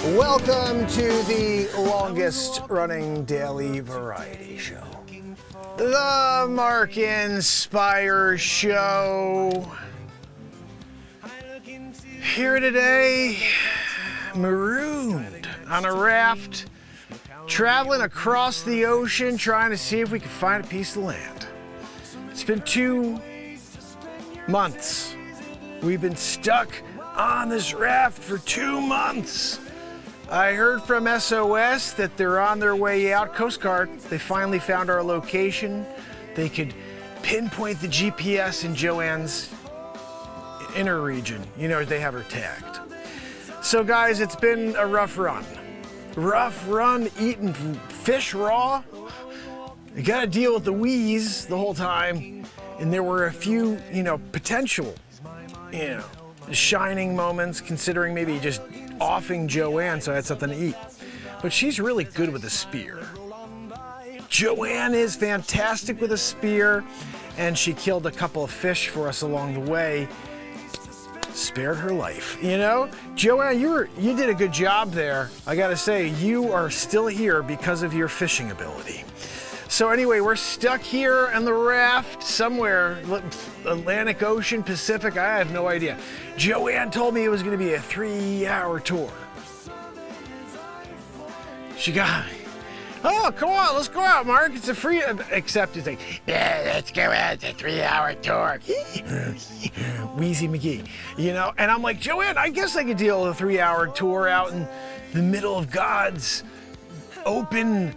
Welcome to the longest running daily variety show, the Mark Inspire Show. Here today, marooned on a raft, traveling across the ocean, trying to see if we can find a piece of land. It's been 2 months. We've been stuck on this raft for 2 months. I heard from SOS that they're on their way out. Coast Guard, they finally found our location. They could pinpoint the GPS in Joanne's inner region. You know, they have her tagged. So guys, it's been a rough run. Rough run eating fish raw. You gotta deal with the wheeze the whole time. And there were a few, potential, shining moments, considering maybe just offing Joanne so I had something to eat. But she's really good with a spear. Joanne is fantastic with a spear, and she killed a couple of fish for us along the way. Spared her life, Joanne, you did a good job there. I gotta say, you are still here because of your fishing ability. So anyway, we're stuck here on the raft somewhere, Atlantic Ocean, Pacific, I have no idea. Joanne told me it was gonna be a 3-hour tour. She got, oh, come on, let's go out, Mark. It's a free, except it's like, yeah, let's go out, it's a 3-hour tour. Wheezy McGee, and I'm like, Joanne, I guess I could deal with a 3-hour tour out in the middle of God's open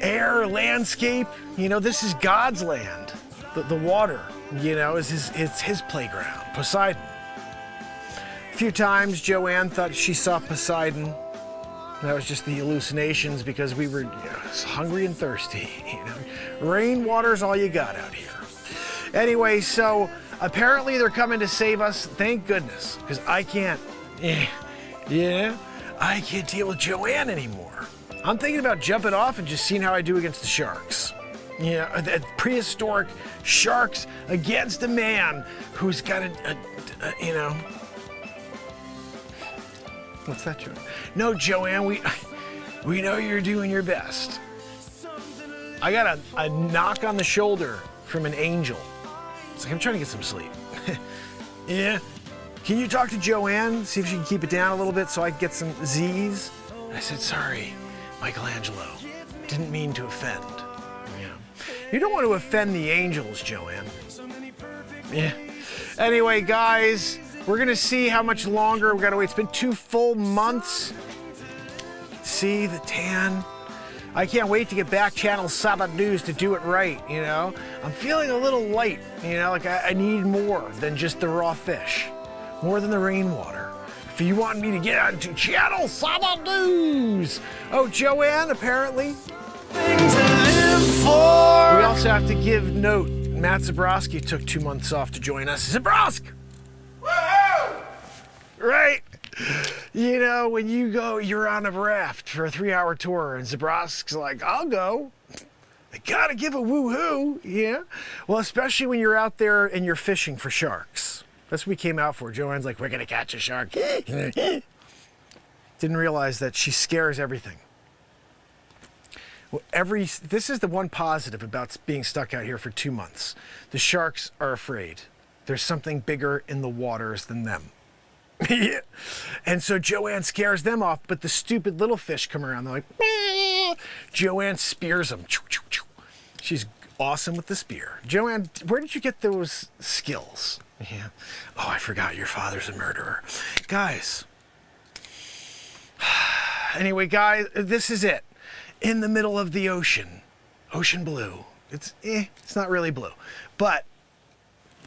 air landscape. This is God's land. The water, it's his playground, Poseidon. A few times Joanne thought she saw Poseidon. That was just the hallucinations because we were hungry and thirsty. Rainwater's all you got out here. Anyway, so apparently they're coming to save us. Thank goodness, because I can't deal with Joanne anymore. I'm thinking about jumping off and just seeing how I do against the sharks. Prehistoric sharks against a man who's got What's that, Joanne? No, Joanne, we know you're doing your best. I got a knock on the shoulder from an angel. It's like, I'm trying to get some sleep. Yeah. Can you talk to Joanne, see if she can keep it down a little bit so I can get some Z's? I said, sorry, Michelangelo. Didn't mean to offend. Yeah. You don't want to offend the angels, Joanne. Yeah. Anyway, guys, we're gonna see how much longer we gotta wait. It's been 2 full months. See the tan. I can't wait to get back Channel 7 News to do it right, I'm feeling a little light, like I need more than just the raw fish, more than the rainwater. If you want me to get onto Channel 7 News. Oh, Joanne, apparently. We also have to give note, Matt Zabrowski took 2 months off to join us. Zabrowski! Woohoo! Right? When you go, you're on a raft for a 3-hour tour, and Zabrowski's like, I'll go. I gotta give a woohoo, yeah? Well, especially when you're out there and you're fishing for sharks. That's what we came out for. Joanne's like, we're gonna catch a shark. Didn't realize that she scares everything. Well, this is the one positive about being stuck out here for 2 months. The sharks are afraid. There's something bigger in the waters than them. Yeah. And so Joanne scares them off, but the stupid little fish come around. They're like, "Meow." Joanne spears them. She's awesome with the spear. Joanne, where did you get those skills? Yeah. Oh, I forgot your father's a murderer. Guys. Anyway, guys, this is it. In the middle of the ocean. Ocean blue. It's not really blue. But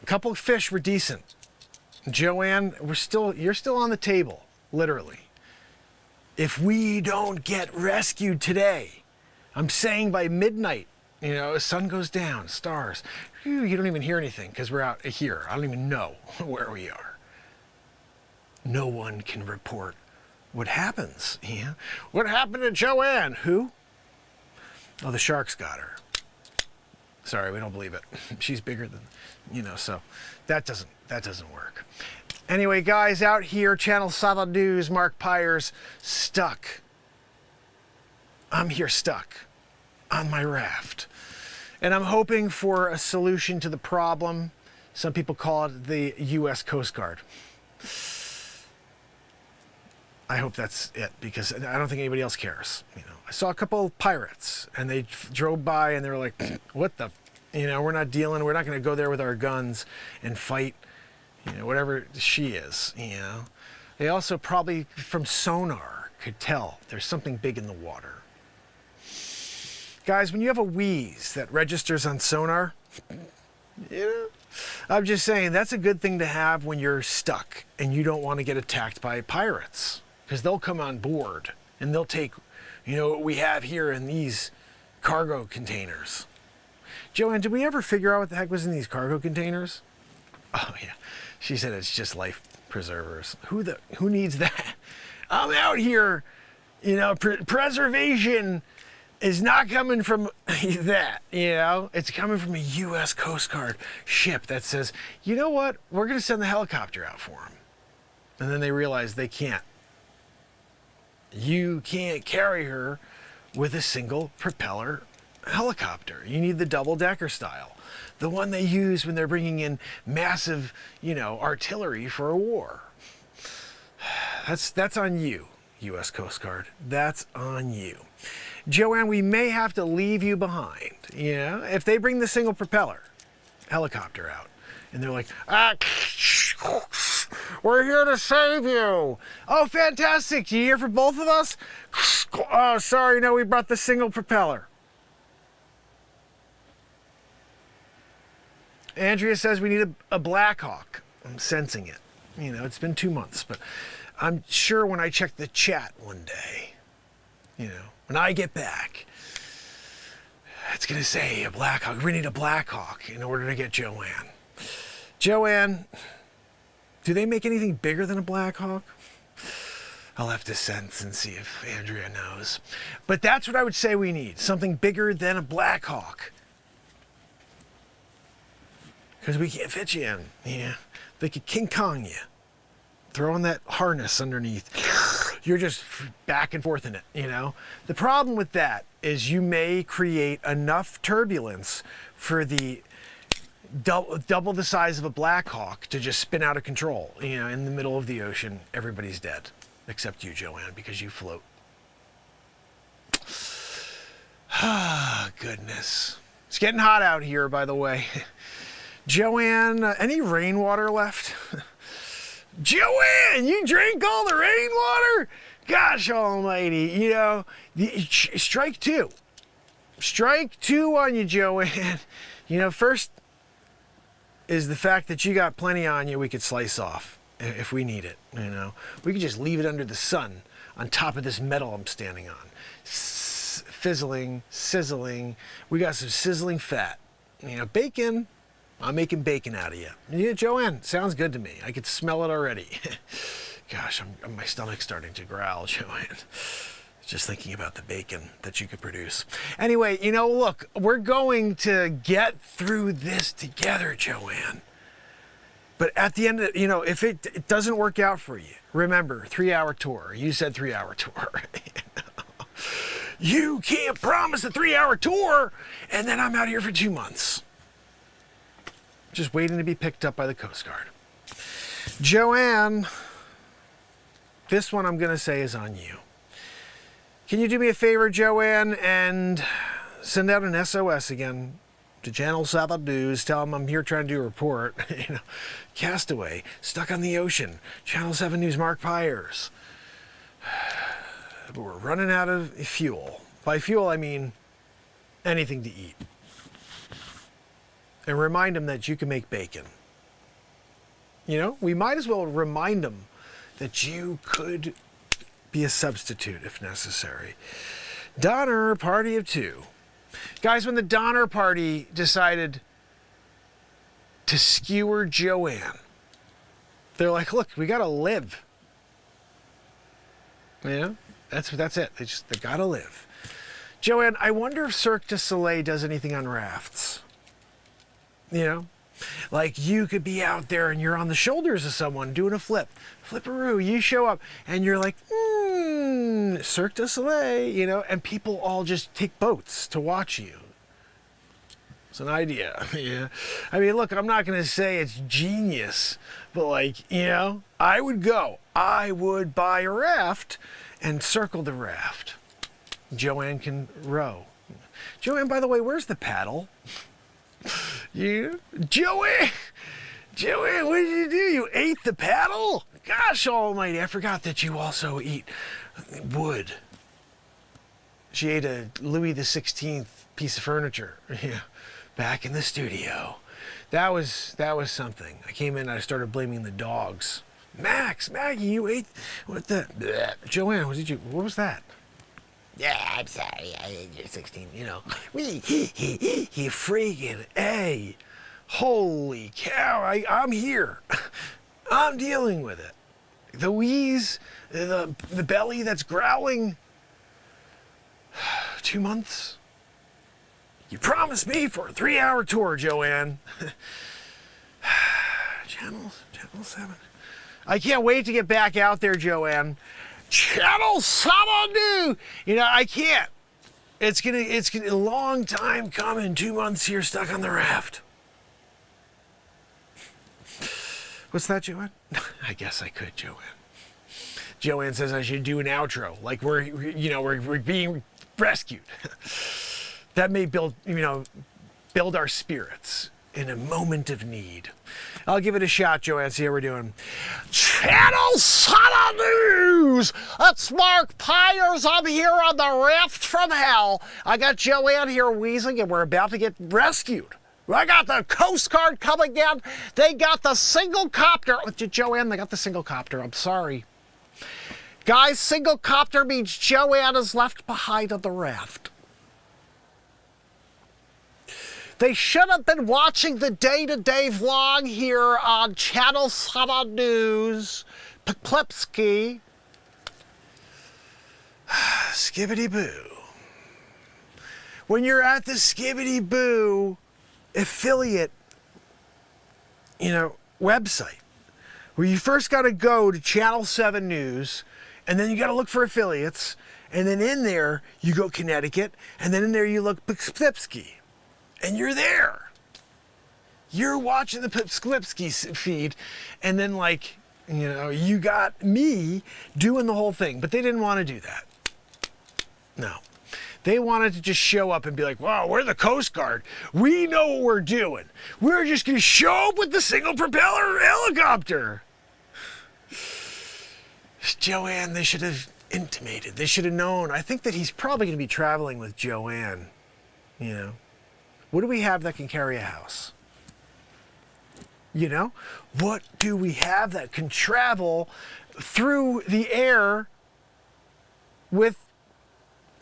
a couple of fish were decent. Joanne, you're still on the table, literally. If we don't get rescued today, I'm saying by midnight, the sun goes down, stars. You don't even hear anything because we're out here. I don't even know where we are. No one can report what happens. Yeah. What happened to Joanne? Who? Oh, the sharks got her. Sorry, we don't believe it. She's bigger than, so that doesn't work. Anyway, guys, out here, Channel 7 News, Mark Pires, stuck. I'm here stuck on my raft. And I'm hoping for a solution to the problem. Some people call it the U.S. Coast Guard. I hope that's it, because I don't think anybody else cares. You know, I saw a couple of pirates, and they drove by, and they were like, "What the? You know, we're not going to go there with our guns and fight. You know, whatever she is. You know." They also probably from sonar could tell there's something big in the water. Guys, when you have a wheeze that registers on sonar, you know, I'm just saying that's a good thing to have when you're stuck and you don't want to get attacked by pirates. Because they'll come on board and they'll take, you know, what we have here in these cargo containers. Joanne, did we ever figure out what the heck was in these cargo containers? Oh yeah, she said it's just life preservers. Who needs that? I'm out here, you know, preservation is not coming from that, you know? It's coming from a U.S. Coast Guard ship that says, you know what, we're gonna send the helicopter out for them. And then they realize they can't. You can't carry her with a single propeller helicopter. You need the double-decker style, the one they use when they're bringing in massive, you know, artillery for a war. That's on you, U.S. Coast Guard. That's on you. Joanne, we may have to leave you behind. You know, if they bring the single propeller helicopter out, and they're like, we're here to save you. Oh, fantastic. You here for both of us? Oh, sorry, no, we brought the single propeller. Andrea says we need a Black Hawk. I'm sensing it. You know, it's been 2 months, but I'm sure when I check the chat one day, you know, when I get back, it's going to say a Black Hawk. We need a Black Hawk in order to get Joanne. Joanne, do they make anything bigger than a Black Hawk? I'll have to sense and see if Andrea knows. But that's what I would say we need. Something bigger than a Black Hawk. Because we can't fit you in. Yeah. They could King Kong you. Throw in that harness underneath. You're just back and forth in it, you know? The problem with that is you may create enough turbulence for the double the size of a Black Hawk to just spin out of control. You know, in the middle of the ocean, everybody's dead. Except you, Joanne, because you float. Ah, goodness. It's getting hot out here, by the way. Joanne, any rainwater left? Joanne, you drink all the rainwater? Gosh almighty, you know, strike two. Strike two on you, Joanne. You know, first is the fact that you got plenty on you we could slice off if we need it, you know. We could just leave it under the sun on top of this metal I'm standing on. Fizzling, sizzling. We got some sizzling fat. You know, bacon. I'm making bacon out of you. Yeah, Joanne, sounds good to me. I could smell it already. Gosh, my stomach's starting to growl, Joanne. Just thinking about the bacon that you could produce. Anyway, you know, look, we're going to get through this together, Joanne. But at the end of it, you know, if it doesn't work out for you, remember, 3-hour tour. You said 3-hour tour. You can't promise a 3-hour tour, and then I'm out here for 2 months. Just waiting to be picked up by the Coast Guard. Joanne, this one I'm going to say is on you. Can you do me a favor, Joanne, and send out an SOS again to Channel 7 News? Tell them I'm here trying to do a report. You know, Castaway, stuck on the ocean. Channel 7 News, Mark Pires. But we're running out of fuel. By fuel, I mean anything to eat. And remind them that you can make bacon. You know, we might as well remind them that you could be a substitute if necessary. Donner Party of 2. Guys, when the Donner Party decided to skewer Joanne, they're like, look, we gotta live. You know, that's it. They gotta live. Joanne, I wonder if Cirque du Soleil does anything on rafts. You know, Like you could be out there and you're on the shoulders of someone doing a flipperoo. You show up and you're like, Cirque du Soleil, you know, and people all just take boats to watch you. It's an idea. Yeah. I mean, look, I'm not going to say it's genius, but like, you know, I would go. I would buy a raft and circle the raft. Joanne can row. Joanne, by the way, where's the paddle? Joanne, what did you do? You ate the paddle? Gosh almighty, I forgot that you also eat wood. She ate a Louis XVI piece of furniture. Yeah. Back in the studio. That was something. I came in and I started blaming the dogs. Maggie, you ate what the bleh. Joanne, what was that? Yeah, I'm sorry, I ate your 16, you know. He freaking A. Holy cow, I'm here. I'm dealing with it. The wheeze, the belly that's growling. 2 months. You promised me for a 3-hour tour, Joanne. Channel 7. I can't wait to get back out there, Joanne. Channel 7, you know, I can't. It's gonna a long time coming. 2 months here stuck on the raft. What's that, Joanne? I guess I could, Joanne. Joanne says I should do an outro, like we're being rescued. That may build our spirits in a moment of need. I'll give it a shot, Joanne, see how we're doing. Channel 7 News! It's Mark Pires. I'm here on the raft from hell. I got Joanne here wheezing, and we're about to get rescued. I got the Coast Guard coming in. They got the single copter. Joanne, they got the single copter. I'm sorry. Guys, single copter means Joanne is left behind on the raft. They should have been watching the day-to-day vlog here on Channel 7 News. Poklipsky. Skibbity-boo. When you're at the Skibbity-boo affiliate, website, where you first got to go to Channel 7 News, and then you got to look for affiliates, and then in there, you go Connecticut, and then in there you look Poklipsky. And you're there. You're watching the Poklipsky feed, and then you got me doing the whole thing. But they didn't want to do that. No. They wanted to just show up and be like, wow, we're the Coast Guard. We know what we're doing. We're just going to show up with the single propeller helicopter. Joanne, they should have intimated. They should have known. I think that he's probably going to be traveling with Joanne, What do we have that can carry a house? What do we have that can travel through the air with,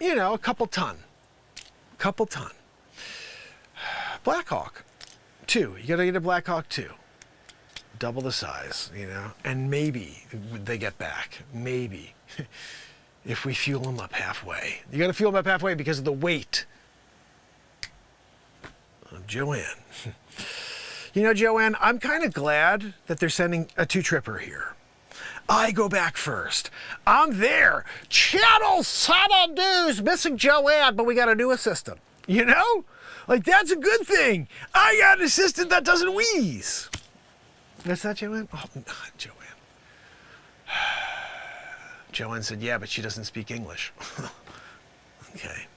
a couple ton? Black Hawk 2. You got to get a Black Hawk 2. Double the size, and maybe they get back. Maybe. If we fuel them up halfway. You got to fuel them up halfway because of the weight. Joanne. Joanne, I'm kind of glad that they're sending a 2-tripper here. I go back first. I'm there. Channel 7 News, missing Joanne, but we got a new assistant. That's a good thing. I got an assistant that doesn't wheeze. That's that, Joanne? Oh, not Joanne. Joanne said, yeah, but she doesn't speak English. Okay,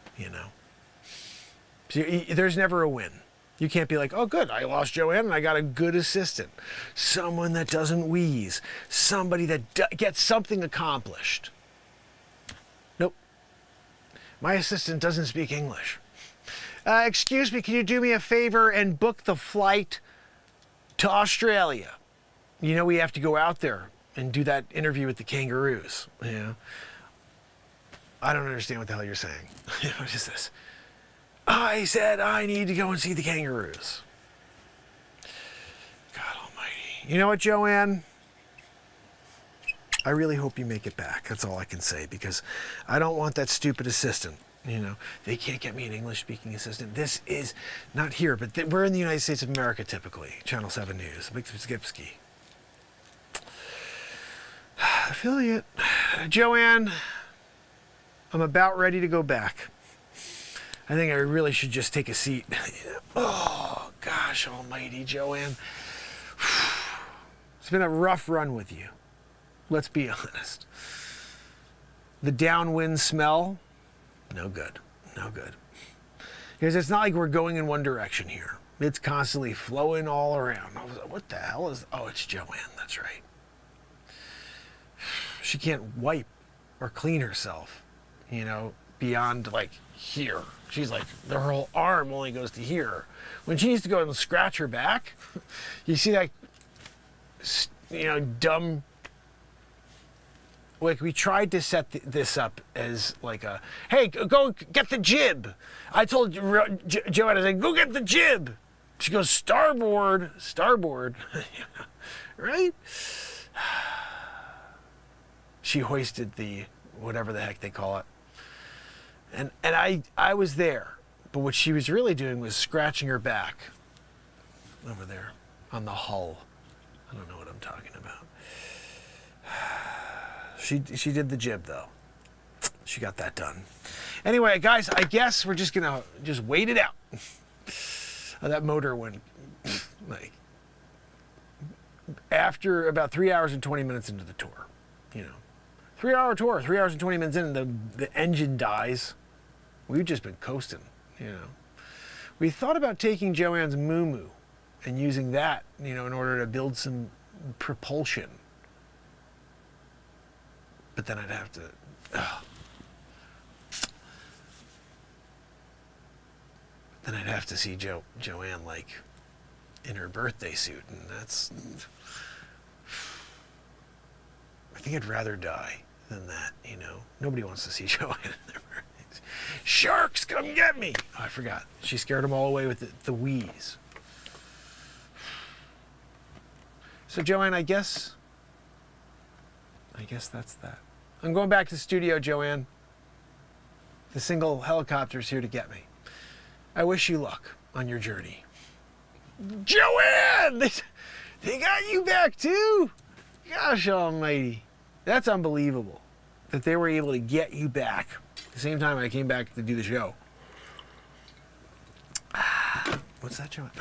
There's never a win. You can't be like, oh, good, I lost Joanne and I got a good assistant. Someone that doesn't wheeze. Somebody that gets something accomplished. Nope. My assistant doesn't speak English. Excuse me, can you do me a favor and book the flight to Australia? We have to go out there and do that interview with the kangaroos. I don't understand what the hell you're saying. What is this? I said I need to go and see the kangaroos. God almighty. You know what, Joanne? I really hope you make it back. That's all I can say, because I don't want that stupid assistant, You know, they can't get me an English-speaking assistant. This is not here, but we're in the United States of America typically. Channel 7 News. Skipsky. Affiliate. Joanne, I'm about ready to go back. I think I really should just take a seat. Oh, gosh almighty, Joanne. It's been a rough run with you. Let's be honest. The downwind smell, no good. No good. Because it's not like we're going in one direction here. It's constantly flowing all around. What the hell is... Oh, it's Joanne. That's right. She can't wipe or clean herself, you know, beyond, like, here. She's like, her whole arm only goes to here. When she needs to go and scratch her back, you see that, you know, dumb... Like, we tried to set this up as like a, hey, go get the jib. I told Joanne, I said, go get the jib. She goes, starboard, right? She hoisted the, whatever the heck they call it. And I was there. But what she was really doing was scratching her back over there on the hull. I don't know what I'm talking about. She did the jib, though. She got that done. Anyway, guys, I guess we're just going to wait it out. That motor went, like, after about 3 hours and 20 minutes into the tour, you know. 3-hour tour, 3 hours and 20 minutes in, and the engine dies. We've just been coasting, you know. We thought about taking Joanne's moo-moo and using that, you know, in order to build some propulsion. But then I'd have to... Then I'd have to see Joanne, like, in her birthday suit, and that's... I think I'd rather die than that, you know. Nobody wants to see Joanne in their birthdays. Sharks, come get me! Oh, I forgot. She scared them all away with the wheeze. So, Joanne, I guess that's that. I'm going back to the studio, Joanne. The single helicopter's here to get me. I wish you luck on your journey. Joanne! They got you back too? Gosh almighty. That's unbelievable that they were able to get you back at the same time I came back to do the show. What's that, Joanne?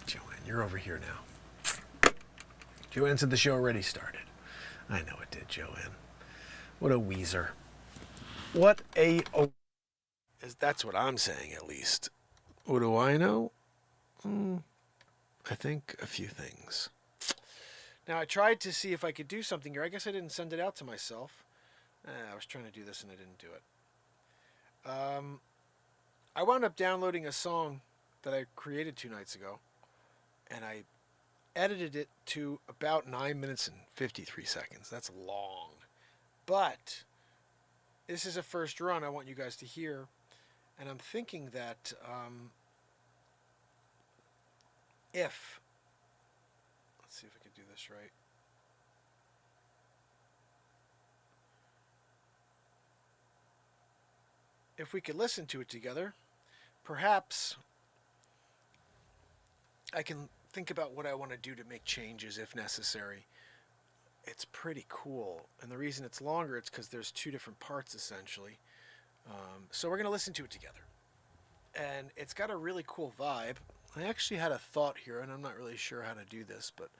Joanne, you're over here now. Joanne said the show already started. I know it did, Joanne. What a Weezer. What a... That's what I'm saying, at least. What do I know? I think a few things. Now, I tried to see if I could do something here. I guess I didn't send it out to myself. I was trying to do this and I didn't do it. I wound up downloading a song that I created 2 nights ago. And I edited it to about 9 minutes and 53 seconds. That's long. But this is a first run I want you guys to hear. And I'm thinking that let's see if I can do this right. If we could listen to it together, perhaps I can think about what I want to do to make changes if necessary. It's pretty cool. And the reason it's longer, it's because there's 2 different parts, essentially. So we're going to listen to it together. And it's got a really cool vibe. I actually had a thought here, and I'm not really sure how to do this, but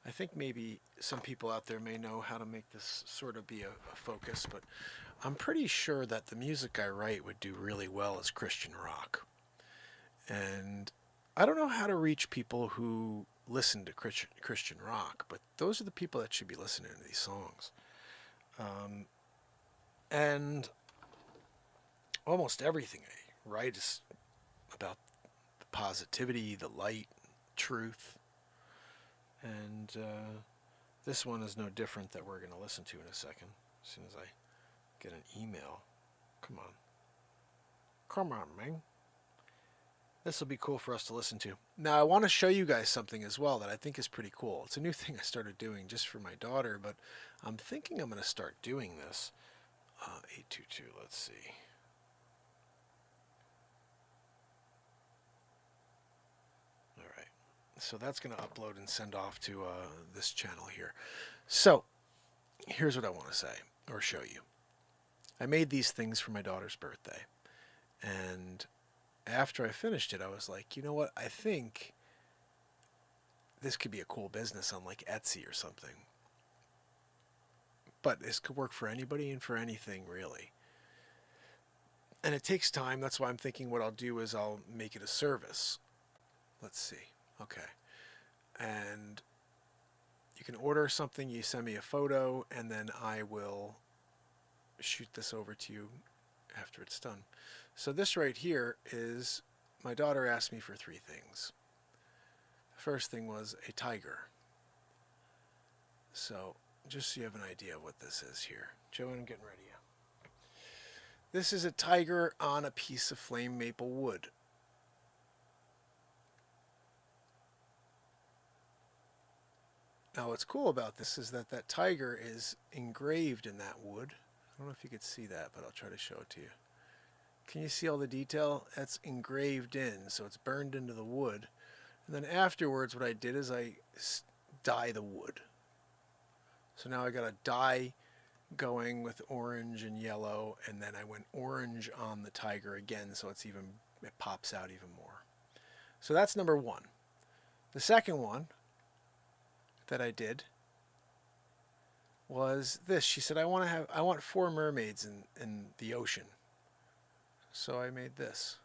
I think maybe some people out there may know how to make this sort of be a focus, but I'm pretty sure that the music I write would do really well as Christian rock. And I don't know how to reach people who listen to Christian rock, but those are the people that should be listening to these songs. And almost everything I write is about the positivity, the light, truth. And this one is no different that we're going to listen to in a second, as soon as I get an email. Come on. Come on, man. This will be cool for us to listen to. Now, I want to show you guys something as well that I think is pretty cool. It's a new thing I started doing just for my daughter, but I'm thinking I'm going to start doing this. 822, let's see. So that's going to upload and send off to this channel here. So here's what I want to say or show you. I made these things for my daughter's birthday. And after I finished it, I was like, you know what? I think this could be a cool business on like Etsy or something. But this could work for anybody and for anything, really. And it takes time. That's why I'm thinking what I'll do is I'll make it a service. Let's see. Okay. And you can order something, you send me a photo, and then I will shoot this over to you after it's done. So this right here is, my daughter asked me for 3 things. The first thing was a tiger. So just so you have an idea of what this is here. Joe, I'm getting ready. This is a tiger on a piece of flame maple wood. Now what's cool about this is that that tiger is engraved in that wood. I don't know if you could see that, but I'll try to show it to you. Can you see all the detail? That's engraved in, so it's burned into the wood. And then afterwards what I did is I dye the wood. So now I got a dye going with orange and yellow, and then I went orange on the tiger again, so it pops out even more. So that's number 1. The second one that I did was this. She said, I want 4 mermaids in the ocean. So I made this.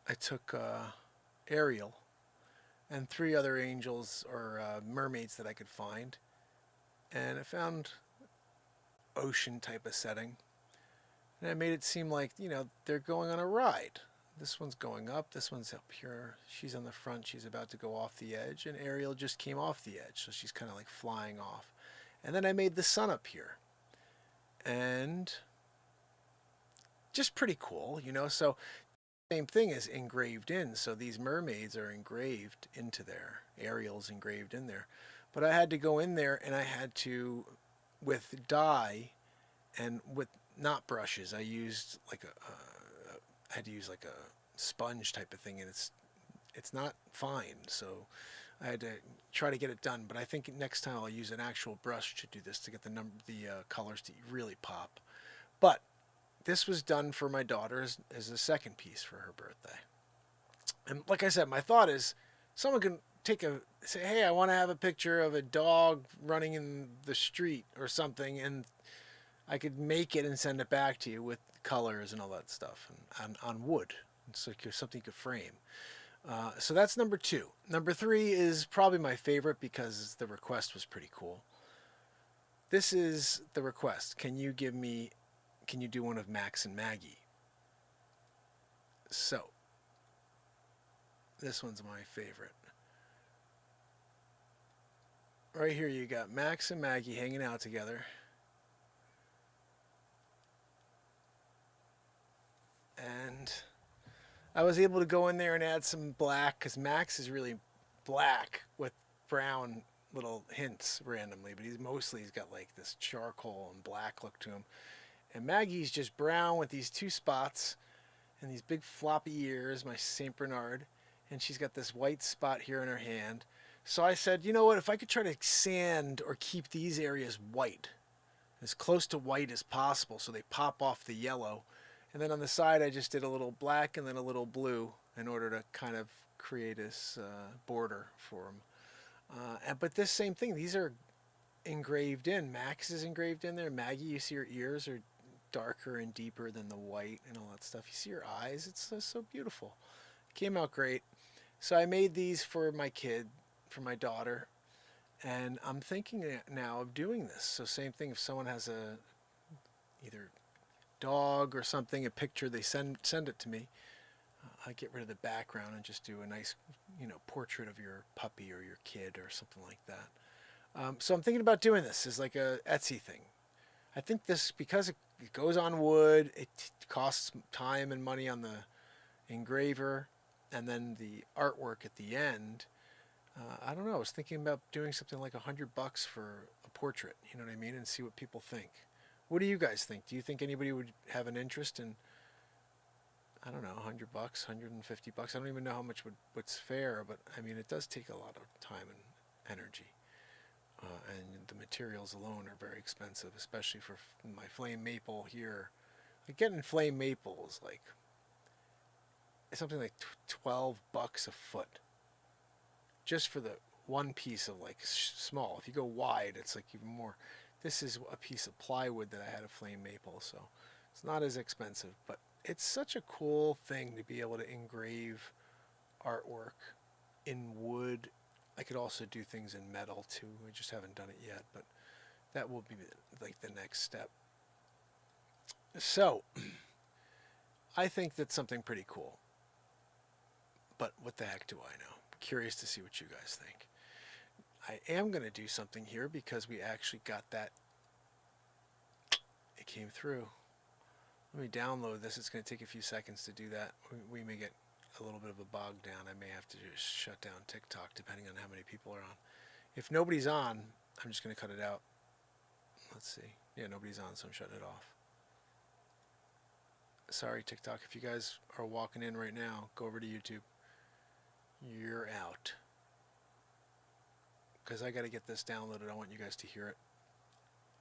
I took Ariel and 3 other angels or mermaids that I could find, and I found ocean type of setting, and I made it seem like, you know, they're going on a ride. This one's going up, this one's up here, she's on the front, she's about to go off the edge, and Ariel just came off the edge, so she's kind of like flying off. And then I made the sun up here, and just pretty cool, you know. So same thing is engraved in, so these mermaids are engraved into there, Ariel's engraved in there. But I had to go in there and I had to, with dye and with not brushes, I used like I had to use like a sponge type of thing, and it's not fine, so I had to try to get it done. But I think next time I'll use an actual brush to do this to get the colors to really pop. But this was done for my daughter as a second piece for her birthday. And like I said, my thought is someone can say, hey, I want to have a picture of a dog running in the street or something, and I could make it and send it back to you with colors and all that stuff, and on wood, so something you could frame. So that's number 2. Number 3 is probably my favorite because the request was pretty cool. This is the request. Can you do one of Max and Maggie? So this one's my favorite. Right here you got Max and Maggie hanging out together. And I was able to go in there and add some black, because Max is really black with brown little hints randomly, but he's got like this charcoal and black look to him. And Maggie's just brown with these 2 spots and these big floppy ears, my St. Bernard, and she's got this white spot here in her hand. So I said, you know what, if I could try to sand or keep these areas white, as close to white as possible so they pop off the yellow. And then on the side I just did a little black and then a little blue in order to kind of create this border for them. But this same thing, these are engraved in. Max is engraved in there. Maggie, you see her ears are darker and deeper than the white and all that stuff. You see her eyes, it's so beautiful. It came out great. So I made these for my kid, for my daughter, and I'm thinking now of doing this. So same thing, if someone has a either dog or something, a picture, they send it to me. I get rid of the background and just do a nice, you know, portrait of your puppy or your kid or something like that. So I'm thinking about doing this as like a Etsy thing. I think this, because it goes on wood, it costs time and money on the engraver, and then the artwork at the end. I don't know. I was thinking about doing something like $100 for a portrait. You know what I mean? And see what people think. What do you guys think? Do you think anybody would have an interest in I don't know, $100, $150. I don't even know how much what's fair, but I mean, it does take a lot of time and energy. And the materials alone are very expensive, especially for my flame maple here. Like getting flame maple is like something like $12 a foot, just for the one piece of like small. If you go wide, it's like even more. This is a piece of plywood that I had of flame maple, so it's not as expensive, but it's such a cool thing to be able to engrave artwork in wood. I could also do things in metal too. I just haven't done it yet, but that will be like the next step. So I think that's something pretty cool. But what the heck do I know? I'm curious to see what you guys think. I am going to do something here because we actually got that. It came through. Let me download this. It's going to take a few seconds to do that. We may get a little bit of a bog down. I may have to just shut down TikTok depending on how many people are on. If nobody's on, I'm just going to cut it out. Let's see. Yeah, nobody's on, so I'm shutting it off. Sorry, TikTok. If you guys are walking in right now, go over to YouTube. You're out. Because I got to get this downloaded. I want you guys to hear it.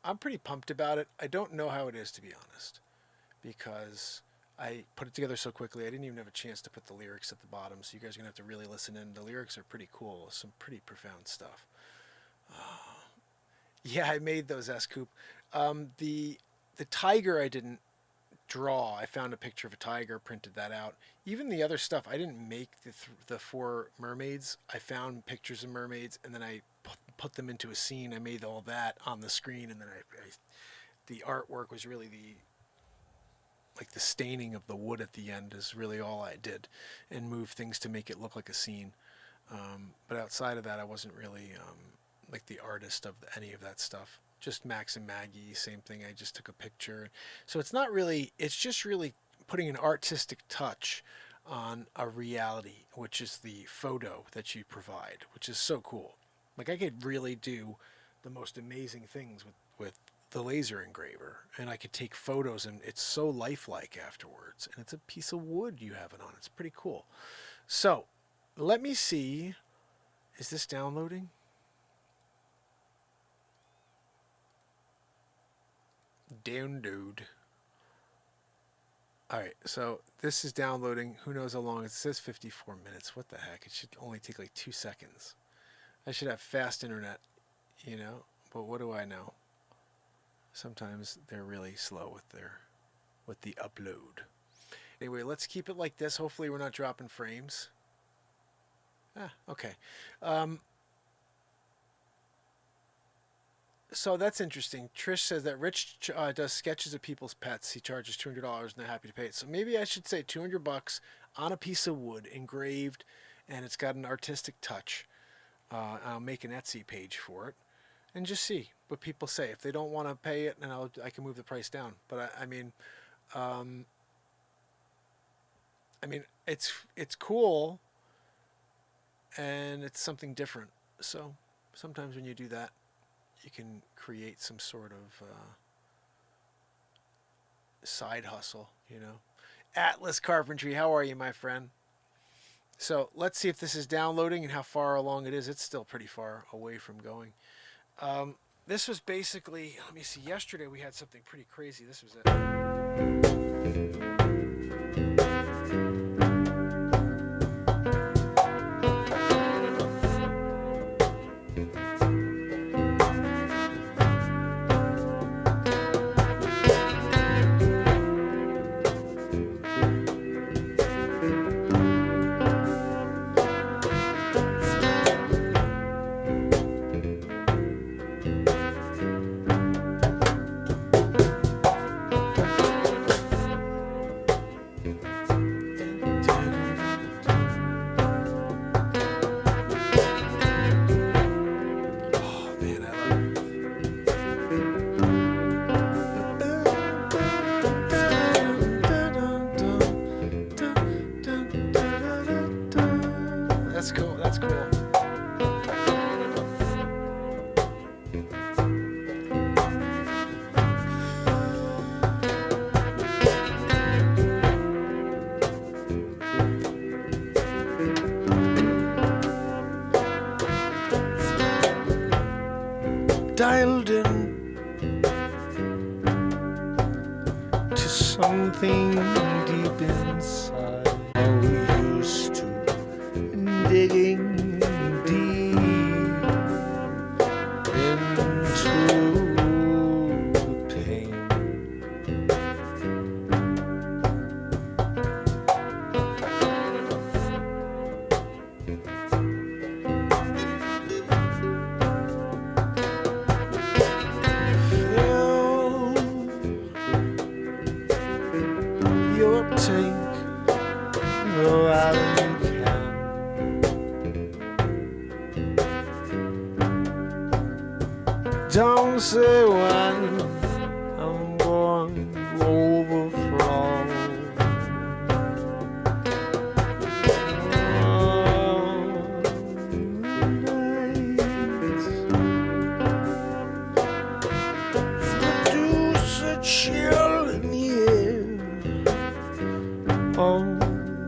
I'm pretty pumped about it. I don't know how it is, to be honest, because I put it together so quickly. I didn't even have a chance to put the lyrics at the bottom, so you guys are going to have to really listen in. The lyrics are pretty cool. Some pretty profound stuff. Yeah, I made those, S-Coop. The tiger I didn't draw. I found a picture of a tiger, printed that out. Even the other stuff, I didn't make the 4 mermaids. I found pictures of mermaids, and then I put them into a scene. I made all that on the screen, and then the artwork was really the staining of the wood at the end is really all I did, and moved things to make it look like a scene. But outside of that, I wasn't really like the artist of any of that stuff. Just Max and Maggie, same thing. I just took a picture. So it's not really, it's just really putting an artistic touch on a reality, which is the photo that you provide, which is so cool. Like I could really do the most amazing things with the laser engraver, and I could take photos, and it's so lifelike afterwards, and it's a piece of wood you have it on. It's pretty cool. So let me see, is this downloading? Download. Alright, so this is downloading. Who knows how long? It says 54 minutes. What the heck? It should only take like 2 seconds. I should have fast internet, you know, but what do I know? Sometimes they're really slow with the upload. Anyway, let's keep it like this. Hopefully we're not dropping frames. Okay. So that's interesting. Trish says that Rich does sketches of people's pets. He charges $200 and they're happy to pay it. So maybe I should say $200 on a piece of wood, engraved, and it's got an artistic touch. I'll make an Etsy page for it and just see what people say. If they don't want to pay it, then I can move the price down. But I mean, it's cool, and it's something different. So sometimes when you do that, you can create some sort of side hustle, you know. Atlas Carpentry, how are you, my friend? So let's see if this is downloading and how far along it is. It's still pretty far away from going. This was basically, let me see, yesterday we had something pretty crazy. This was it. something deep inside. Oh, used to digging deep into the pain. Fill your tank, go out you can. Don't say when I'm going to overflow. Produce a chill in the air. Oh,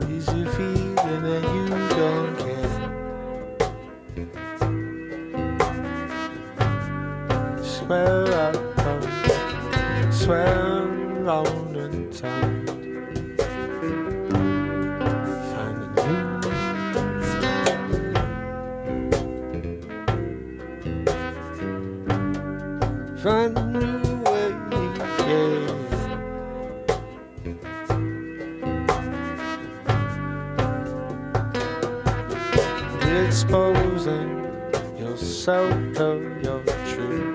easy feeling that you don't care. Swear I come, swear around in town. Find a new, find a new way, yeah. Exposing yourself to your truth.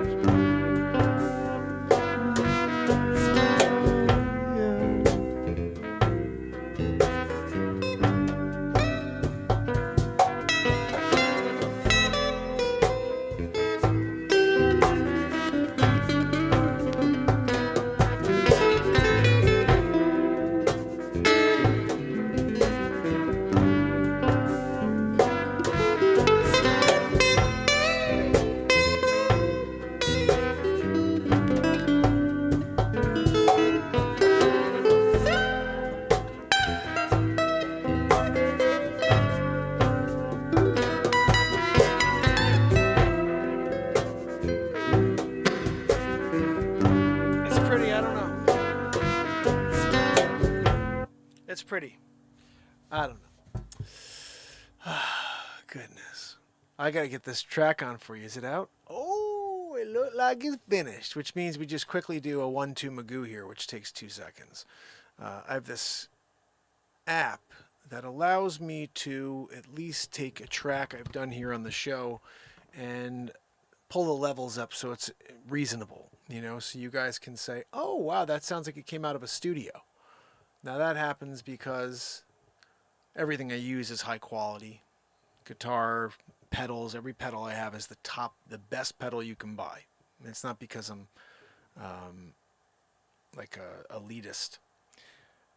It's pretty. I don't know. Goodness. I gotta get this track on for you. Is it out? Oh, it looked like it's finished, which means we just quickly do a 1-2 Magoo here, which takes 2 seconds. I have this app that allows me to at least take a track I've done here on the show and pull the levels up so it's reasonable, you know, so you guys can say, oh, wow, that sounds like it came out of a studio. Now that happens because everything I use is high quality. Guitar, pedals, every pedal I have is the best pedal you can buy. And it's not because I'm like a elitist.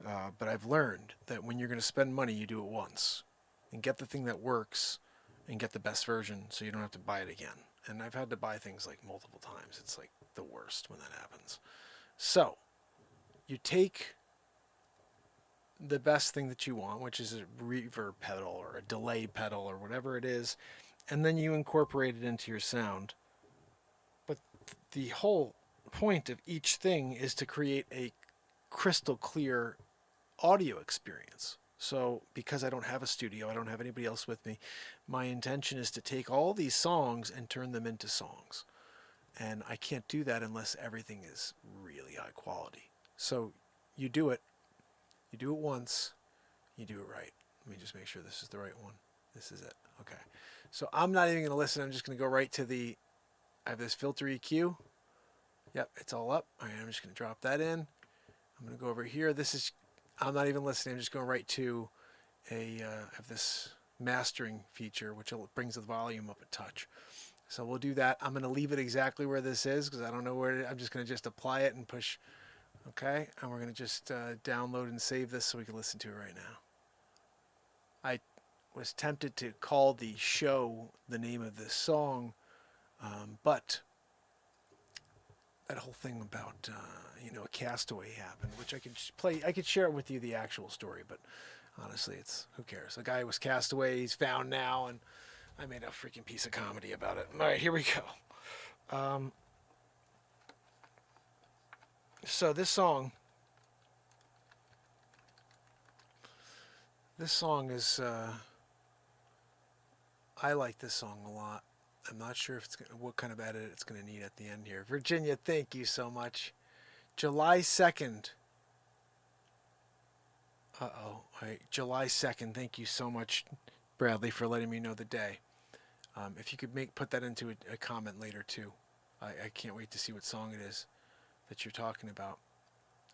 But I've learned that when you're going to spend money, you do it once. And get the thing that works and get the best version so you don't have to buy it again. And I've had to buy things like multiple times. It's like the worst when that happens. So, you take the best thing that you want, which is a reverb pedal or a delay pedal or whatever it is, and then you incorporate it into your sound. But the whole point of each thing is to create a crystal clear audio experience. So because I don't have a studio, I don't have anybody else with me, my intention is to take all these songs and turn them into songs. And I can't do that unless everything is really high quality. So you do it once, you do it right. Let me just make sure this is the right one. This is it. Okay. So I'm not even going to listen. I'm just going to go right to I have this filter EQ. Yep, it's all up. All right, I'm just going to drop that in. I'm going to go over here. I'm not even listening. I'm just going right to I have this mastering feature, which brings the volume up a touch. So we'll do that. I'm going to leave it exactly where this is because I don't know where I'm just going to just apply it and push. Okay, and we're going to just download and save this so we can listen to it right now. I was tempted to call the show the name of this song, but that whole thing about a Castaway happened, which I could play. I could share it with you, the actual story, but honestly, who cares? The guy was castaway. He's found now, and I made a freaking piece of comedy about it. All right, here we go. So this song This song is, I like this song a lot. I'm not sure if it's what kind of edit it's going to need at the end here. Virginia, thank you so much. July 2nd. Uh-oh. All right, July 2nd. Thank you so much, Bradley, for letting me know the day. If you could put that into a comment later, too. I can't wait to see what song it is that you're talking about.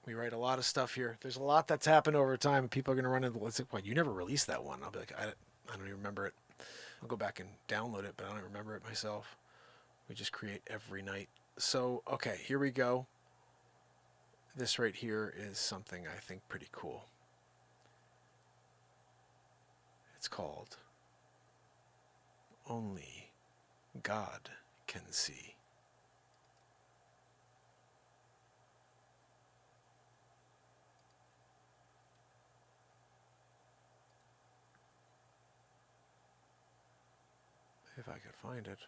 We write a lot of stuff here. There's a lot that's happened over time, and people are going to run into, let's say, what, you never released that one. I'll be like, I don't even remember it. I'll go back and download it, but I don't remember it myself. We just create every night. So, okay, here we go. This right here is something I think pretty cool. It's called Only God Can See. If I could find it.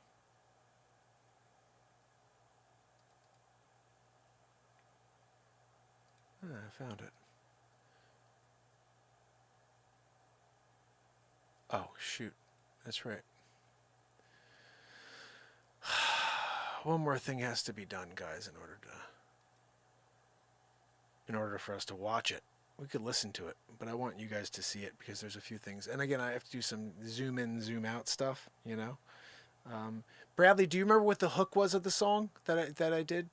I found it. Oh, shoot. That's right. One more thing has to be done, guys, in order for us to watch it. We could listen to it, but I want you guys to see it because there's a few things. And again, I have to do some zoom in, zoom out stuff, you know. Bradley, do you remember what the hook was of the song that I did?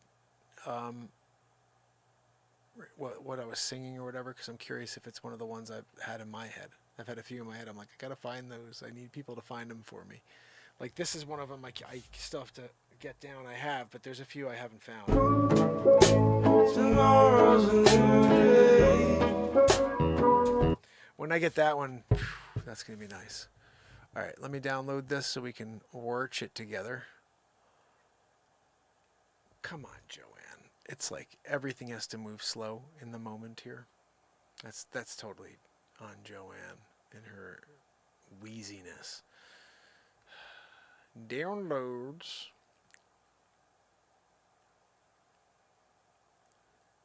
What I was singing or whatever, because I'm curious if it's one of the ones I've had in my head. I've had a few in my head. I'm like, I gotta find those. I need people to find them for me. Like this is one of them. Like I still have to get down. I have, but there's a few I haven't found. Tomorrow's a new day. When I get that one, that's gonna be nice. All right, let me download this so we can watch it together. Come on, Joanne. It's like everything has to move slow in the moment here. That's totally on Joanne and her wheeziness. Downloads.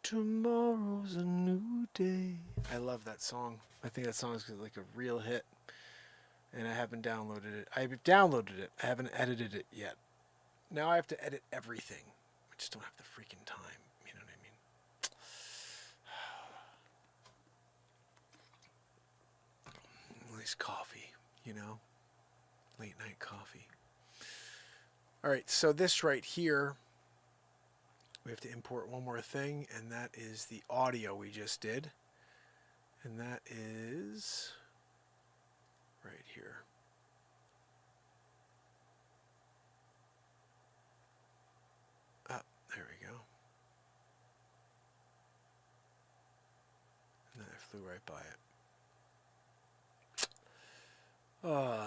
Tomorrow's a new day. I love that song. I think that song is like a real hit. And I haven't downloaded it. I've downloaded it. I haven't edited it yet. Now I have to edit everything. I just don't have the freaking time. You know what I mean? At least coffee, you know? Late night coffee. All right, so this right here, we have to import one more thing, and that is the audio we just did. And that is right here. There we go. And then I flew right by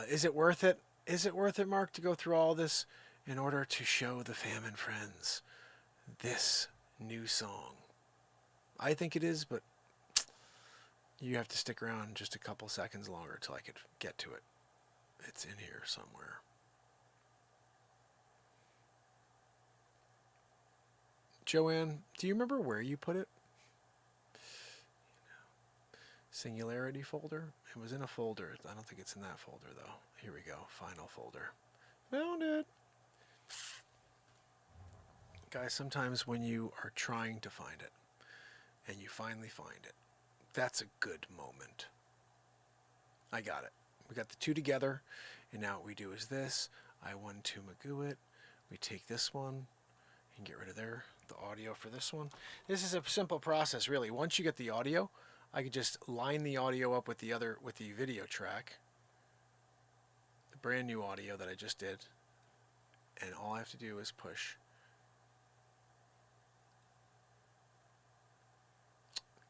it. Is it worth it? Is it worth it, Mark, to go through all this in order to show the fam and friends this new song? I think it is, but you have to stick around just a couple seconds longer till I could get to it. It's in here somewhere. Joanne, do you remember where you put it? Singularity folder? It was in a folder. I don't think it's in that folder, though. Here we go. Final folder. Found it. Guys, sometimes when you are trying to find it, and you finally find it, that's a good moment. I got it. We got the two together, and now what we do is this. I 1, 2 Magoo it. We take this one and get rid of the audio for this one. This is a simple process, really. Once you get the audio, I could just line the audio up with the video track, the brand new audio that I just did, and all I have to do is push.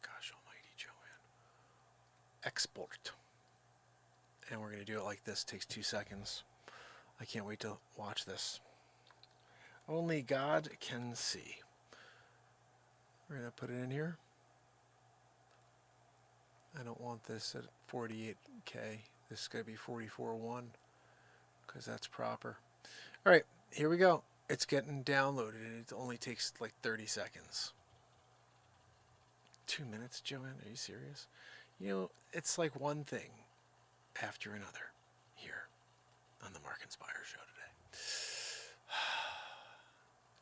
Gosh almighty, Joanne. Export. And we're going to do it like this. It takes 2 seconds. I can't wait to watch this. Only God can see. We're going to put it in here. I don't want this at 48K. This is going to be 44.1 because that's proper. All right, here we go. It's getting downloaded and it only takes like 30 seconds. 2 minutes, Joanne? Are you serious? You know, it's like one thing after another here on the Mark Inspire show today.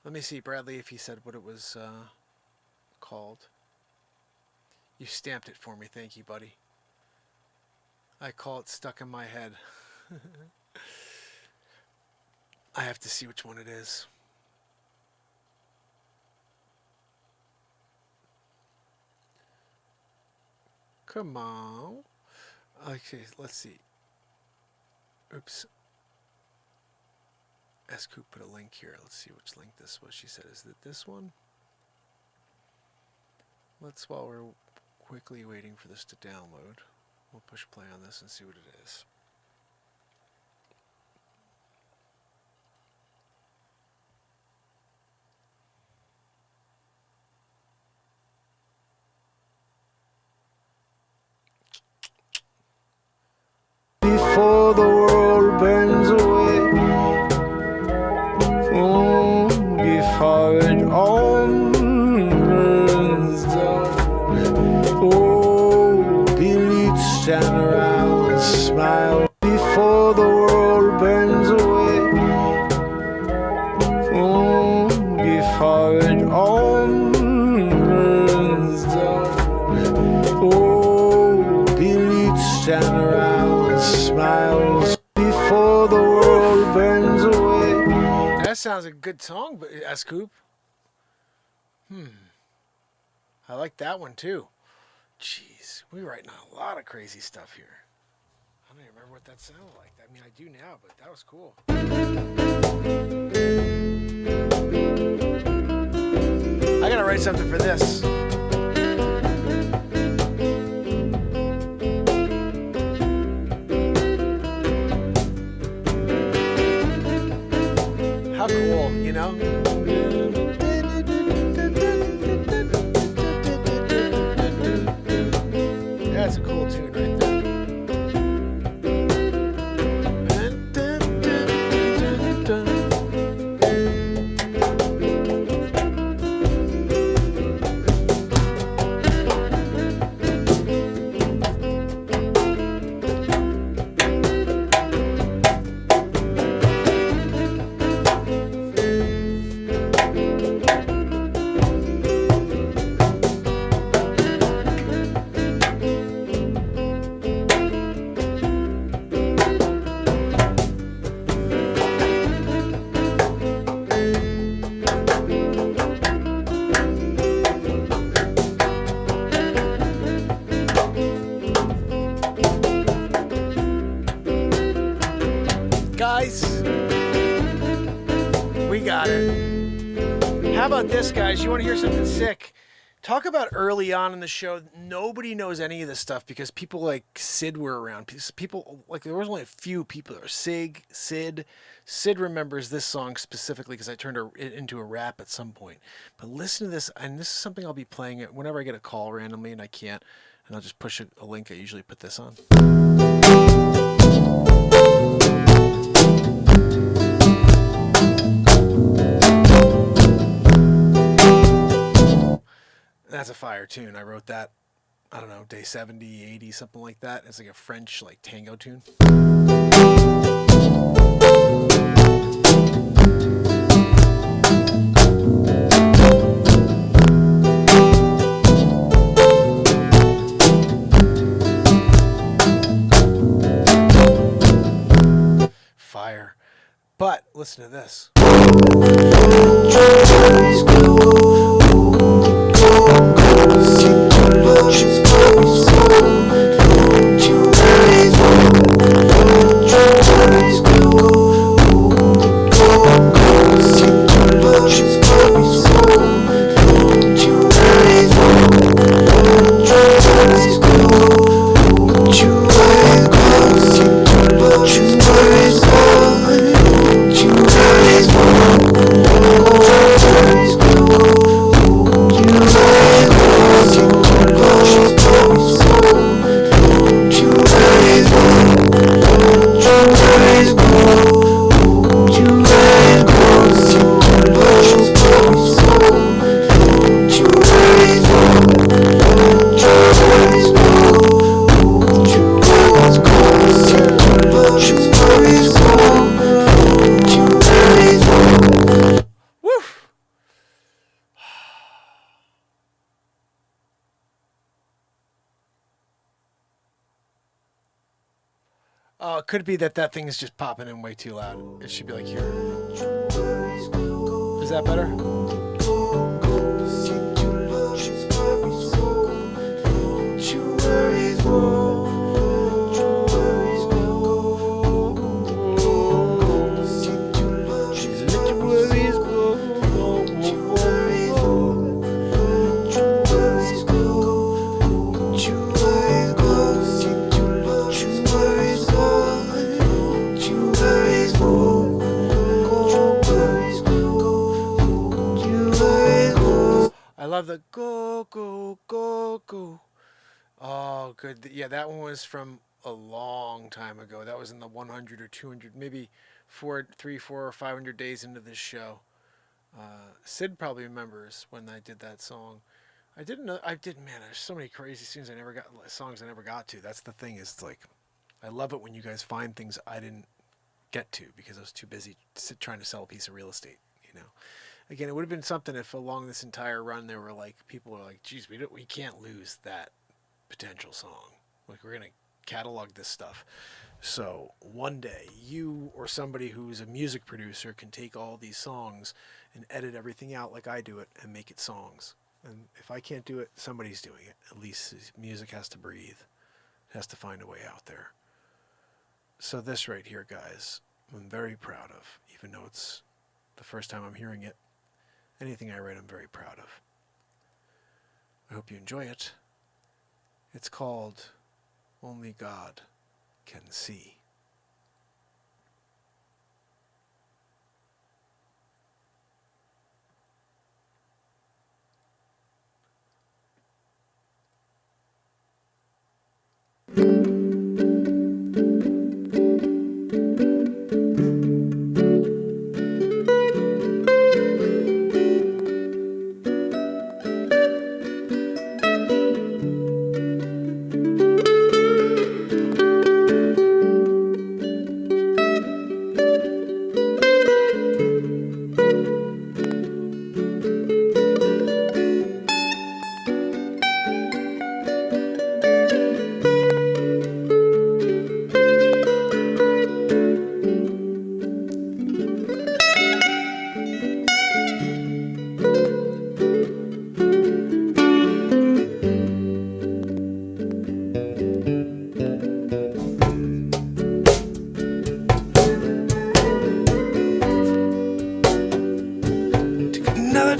Let me see, Bradley, if he said what it was called. You stamped it for me. Thank you, buddy. I call it Stuck in My Head. I have to see which one it is. Come on. Okay, let's see. Oops. Scoop put a link here. Let's see which link this was. She said, is it this one? Let's, while we're quickly waiting for this to download, we'll push play on this and see what it is. Before the world burns away, before it all burns down. Oh, Billy, stand around and smile before the world burns away. Before it all burns down. Oh, Billy, stand around. Smiles before the world burns away. That sounds like a good song, but Scoop. I like that one too. Jeez, we're writing a lot of crazy stuff here. I don't even remember what that sounded like. I mean, I do now, but that was cool. I gotta write something for this. How cool, you know? That's a cool tune right there. Guys, we got it. How about this, guys? You want to hear something sick? Talk about early on in the show, nobody knows any of this stuff because people like Sid were around. People, like, there was only a few people. There were Sid. Sid remembers this song specifically because I turned it into a rap at some point. But listen to this, and this is something I'll be playing it whenever I get a call randomly and I can't. And I'll just push a link. I usually put this on. That's a fire tune. I wrote that, I don't know, day 70, 80, something like that. It's like a French, like, tango tune. Fire. But listen to this. Oh, it could be that thing is just popping in way too loud. It should be like here. Is that better? I love the go, go, go, go. Oh, good. Yeah, that one was from a long time ago. That was in the 100 or 200, maybe 3, 4, or 500 days into this show. Sid probably remembers when I did that song. I didn't know. I did. Man, there's so many crazy songs I never got to. That's the thing. Is it's like, I love it when you guys find things I didn't get to because I was too busy trying to sell a piece of real estate. You know. Again, it would have been something if along this entire run there were like people were like, "Geez, we can't lose that potential song. Like we're gonna catalog this stuff." So one day, you or somebody who's a music producer can take all these songs and edit everything out like I do it and make it songs. And if I can't do it, somebody's doing it. At least music has to breathe. It has to find a way out there. So this right here, guys, I'm very proud of, even though it's the first time I'm hearing it. Anything I write, I'm very proud of. I hope you enjoy it. It's called Only God Can See.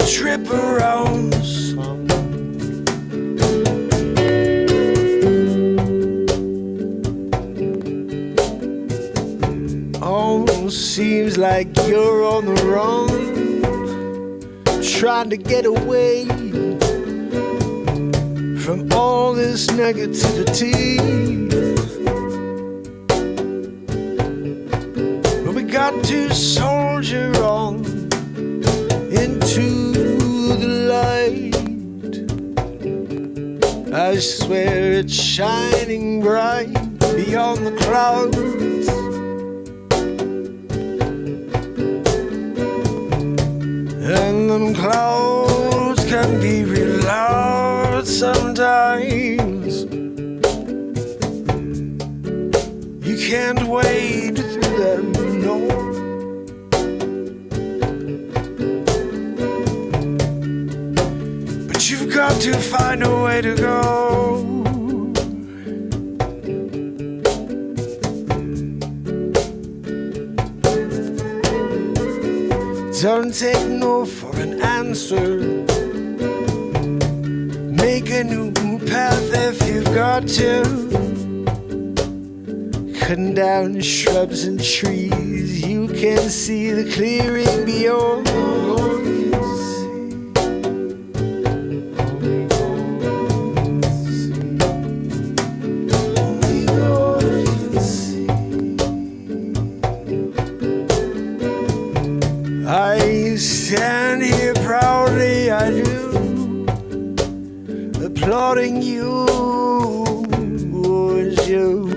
Trip around the sun. Almost seems like you're on the run, trying to get away from all this negativity. But we got to soldier on into the light. I swear it's shining bright beyond the clouds. And them clouds can be real loud sometimes. You can't wade through them, no. You've got to find a way to go. Don't take no for an answer. Make a new path if you've got to. Cutting down shrubs and trees, you can see the clearing beyond. I stand here proudly, I do, applauding you as you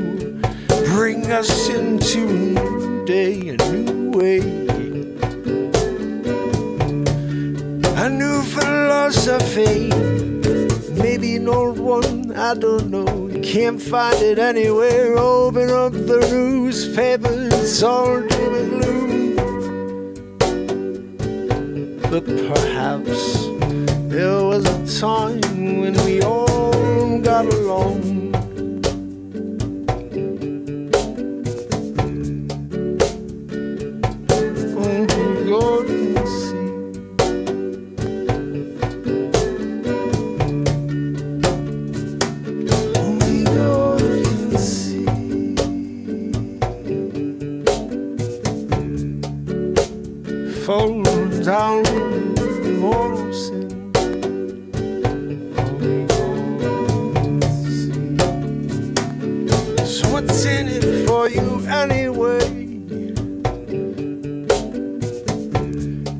bring us into a new day, a new way, a new philosophy, maybe an old one I don't know, you can't find it anywhere. Open up the newspaper, it's all doom and gloom. But perhaps there was a time when we all got along. Only God can see. Only God can see. Fall down mortal sin. Only God can see. So what's in it for you anyway?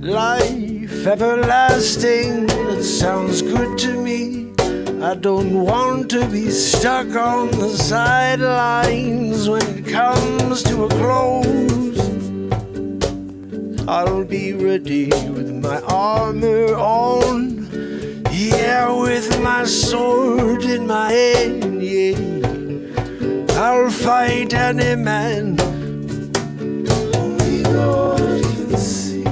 Life everlasting, that sounds good to me. I don't want to be stuck on the sidelines when it comes to a close. I'll be ready with my armor on, yeah, with my sword in my hand, yeah. I'll fight any man. Only God can see.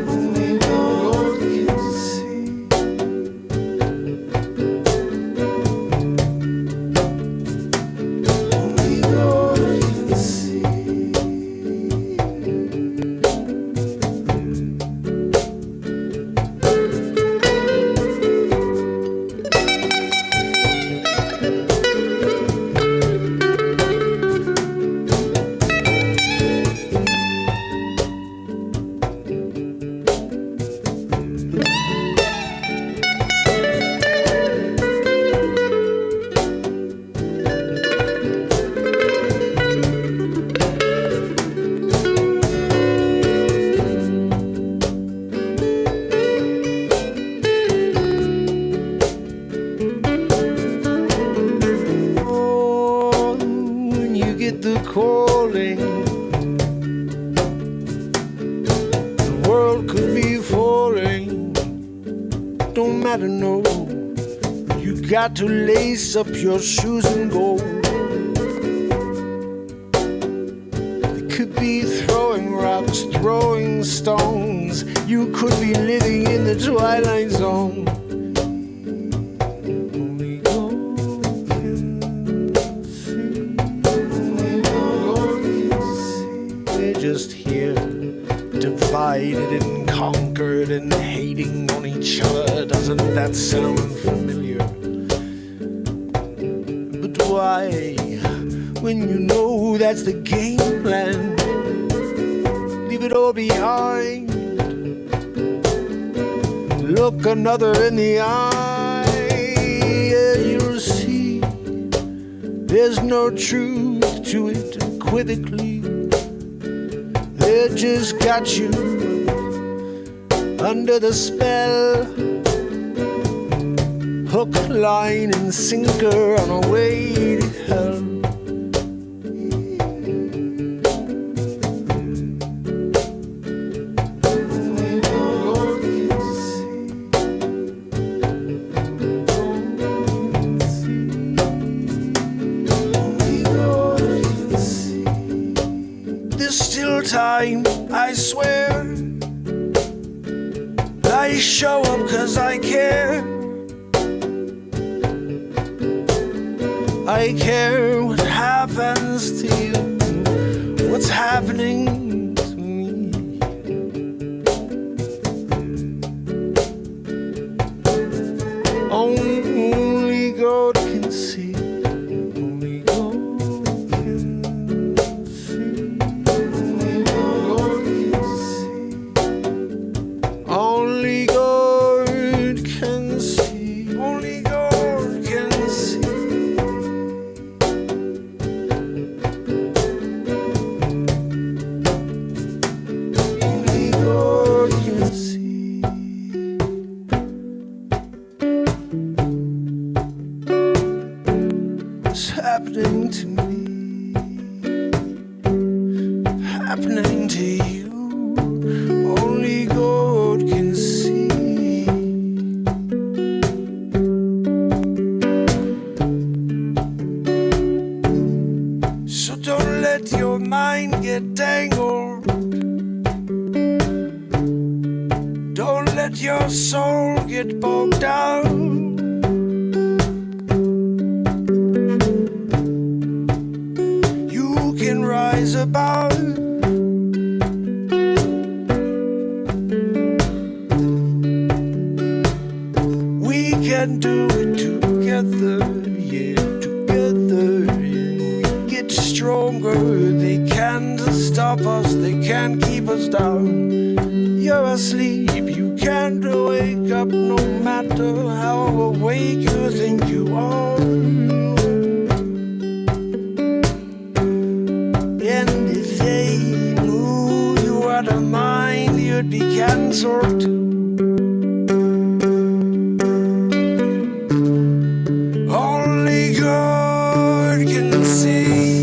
Only God can see. Only God can see. Oh, when you get the calling, the world could be falling. Don't matter, no. You got to lace up your shoes and go. They could be throwing rocks, throwing stones. You could be living in the twilight zone. Only God can see. Only God can see. We're just here, divided and conquered and hating on each other. Doesn't that sound familiar? But why, when you know that's the game plan, leave it all behind. Look another in the eye, yeah, you'll see there's no truth to it equivocally. They just got you under the spell, hook, line, and sinker on a way to hell. Only God can see. Only God can see. There's still time, I swear. I show up 'cause I care. I care what happens to you, what's happening to me. Only God can see. Only God can see. Only God can see. Only God can see. Only God can see. your soul get bogged down. You can rise above. We can do it together, yeah, together. And we get stronger. They can't stop us, they can't keep us down. You're asleep, you can't wake up no matter how awake you think you are. And if they knew you had a mind, you'd be cancelled too. Only God can see.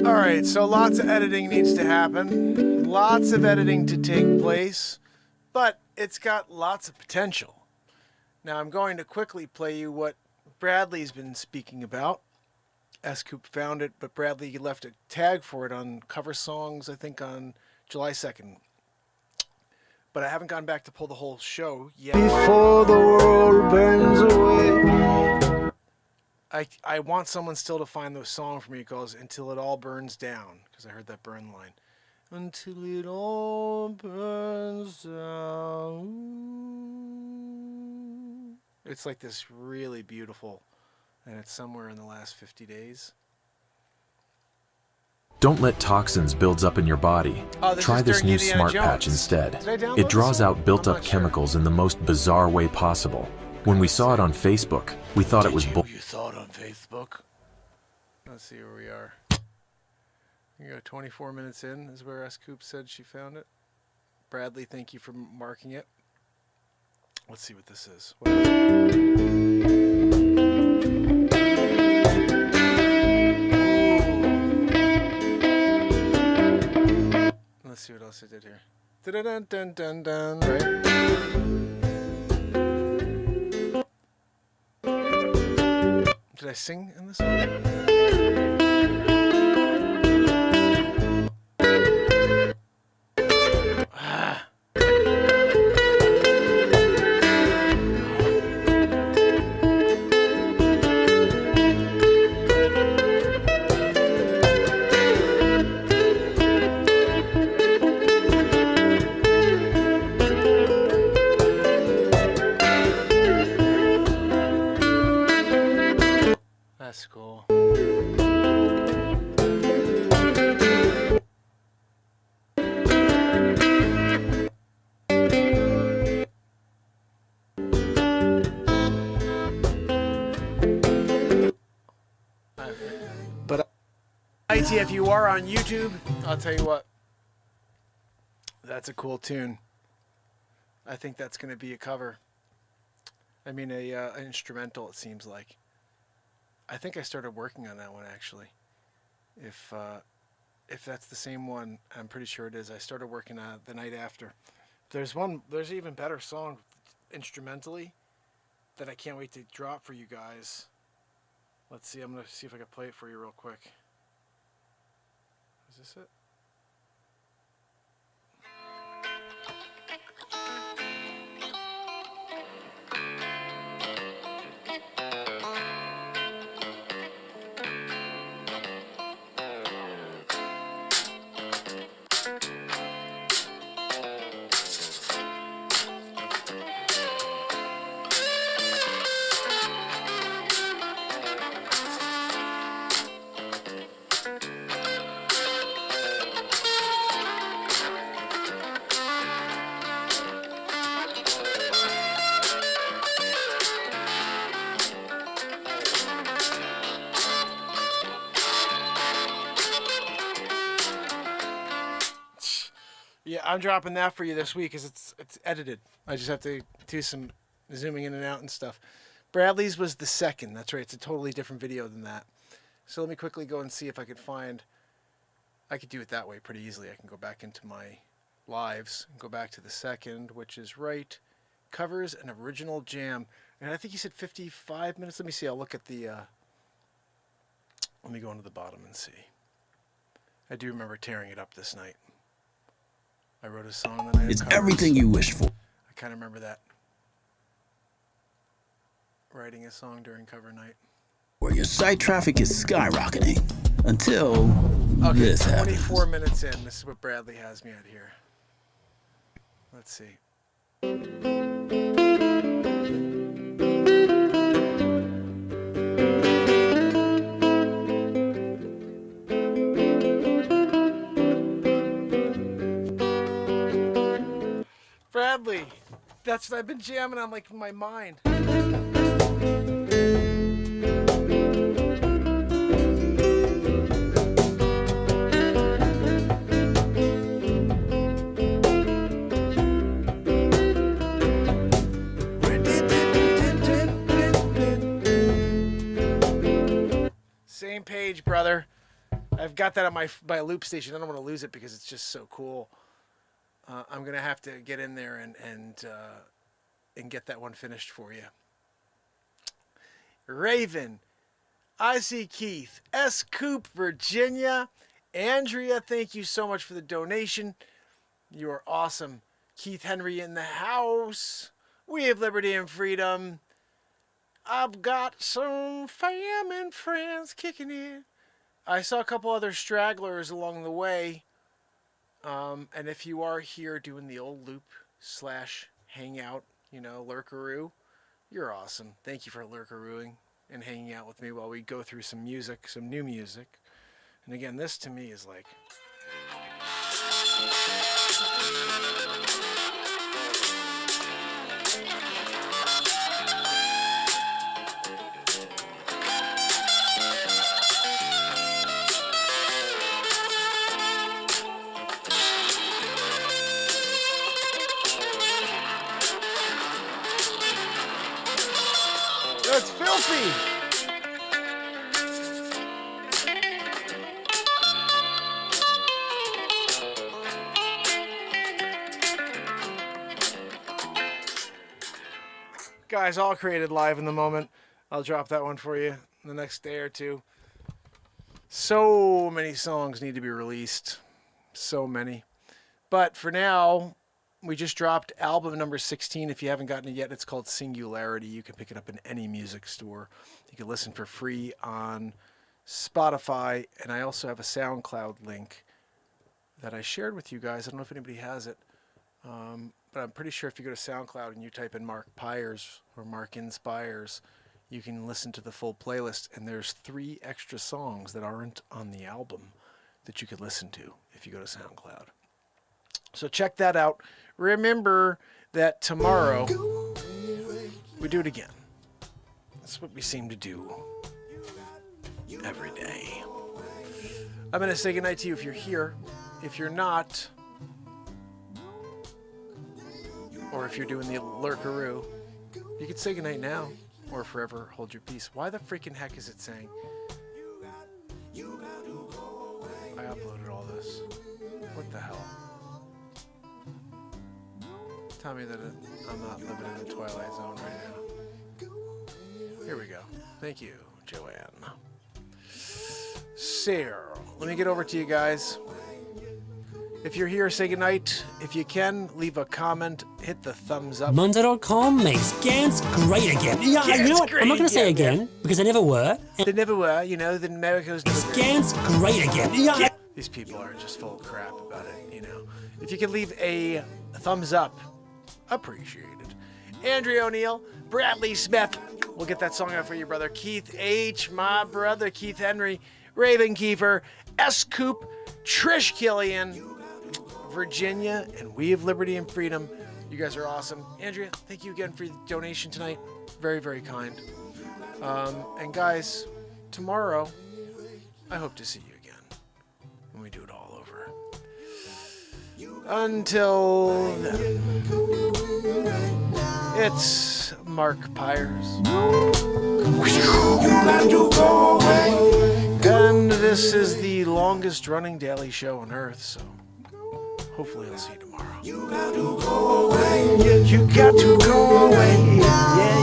Alright, so lots of editing needs to happen. Lots of editing to take place. But it's got lots of potential. Now I'm going to quickly play you what Bradley's been speaking about. S-Coop found it, but Bradley left a tag for it on Cover Songs, I think on July 2nd. But I haven't gone back to pull the whole show yet. Before the world burns away. I want someone still to find the song for me. It goes, Until It All Burns Down, because I heard that burn line. Until it all burns down. It's like this really beautiful, and it's somewhere in the last 50 days. Don't let toxins build up in your body. Try this new Smart Patch instead. It draws out built-up chemicals in the most bizarre way possible. When we saw it on Facebook, we thought it was bull. You saw it on Facebook? Let's see where we are. We go 24 minutes in is where S-Coop said she found it. Bradley, thank you for marking it. Let's see what this is. Let's see what else I did here. Dun dun dun dun, right? Did I sing in this one? That's cool. But if you are on YouTube, I'll tell you what, that's a cool tune. I think that's going to be a cover. I mean, an instrumental, it seems like. I think I started working on that one, actually. If that's the same one, I'm pretty sure it is. I started working on it the night after. There's an even better song instrumentally that I can't wait to drop for you guys. Let's see, I'm going to see if I can play it for you real quick. Is this it? Yeah, I'm dropping that for you this week because it's edited. I just have to do some zooming in and out and stuff. Bradley's was the second. That's right. It's a totally different video than that. So let me quickly go and see if I could find... I could do it that way pretty easily. I can go back into my lives and go back to the second, which is right. Covers an original jam. And I think you said 55 minutes. Let me see. I'll look at the... let me go into the bottom and see. I do remember tearing it up this night. I wrote a song the night It's everything you wish for. I kind of remember that. Writing a song during cover night. Where your site traffic is skyrocketing until this happens. 24 minutes in. This is what Bradley has me at here. Let's see. Bradley, that's what I've been jamming on, like, in my mind. Same page, brother. I've got that on my loop station. I don't want to lose it because it's just so cool. I'm gonna have to get in there and get that one finished for you. Raven, I see Keith, S. Coop, Virginia, Andrea. Thank you so much for the donation. You are awesome. Keith Henry in the house. We have liberty and freedom. I've got some famine friends kicking in. I saw a couple other stragglers along the way. And if you are here doing the old loop / hangout, you know, lurkaroo, you're awesome. Thank you for lurkarooing and hanging out with me while we go through some music, some new music. And again, this to me is like... It's filthy! Guys, all created live in the moment. I'll drop that one for you the next day or two. So many songs need to be released. So many. But for now... we just dropped album number 16. If you haven't gotten it yet, it's called Singularity. You can pick it up in any music store. You can listen for free on Spotify. And I also have a SoundCloud link that I shared with you guys. I don't know if anybody has it. But I'm pretty sure if you go to SoundCloud and you type in Mark Pires or Mark Inspires, you can listen to the full playlist. And there's 3 extra songs that aren't on the album that you could listen to if you go to SoundCloud. So check that out. Remember that tomorrow we do it again. That's what we seem to do every day. I'm going to say goodnight to you if you're here. If you're not, or if you're doing the lurkaroo, you can say goodnight now or forever hold your peace. Why the freaking heck is it saying? I uploaded all this. What the hell? Tell me that I'm not living in the Twilight Zone right now. Here we go. Thank you, Joanne. Sarah, let me get over to you guys. If you're here, say goodnight. If you can, leave a comment. Hit the thumbs up. Munza.com makes Gans great again. Yeah, Gans you know what? I'm not going to say again because they never were. They never were, you know, the Americans never were. Gans great again. Yeah. These people are just full of crap about it, you know. If you could leave a thumbs up, appreciated. Andrea O'Neill, Bradley Smith. We'll get that song out for you, brother. Keith H., my brother, Keith Henry, Raven Kiefer, S. Coop, Trish Killian, Virginia, and We Have Liberty and Freedom. You guys are awesome. Andrea, thank you again for your donation tonight. Very, very kind. And guys, tomorrow, I hope to see you again when we do it all over. Until then, it's Mark Pires. And this is the longest running daily show on earth, so hopefully I'll see you tomorrow. You got to go away. You got to go away. Yeah.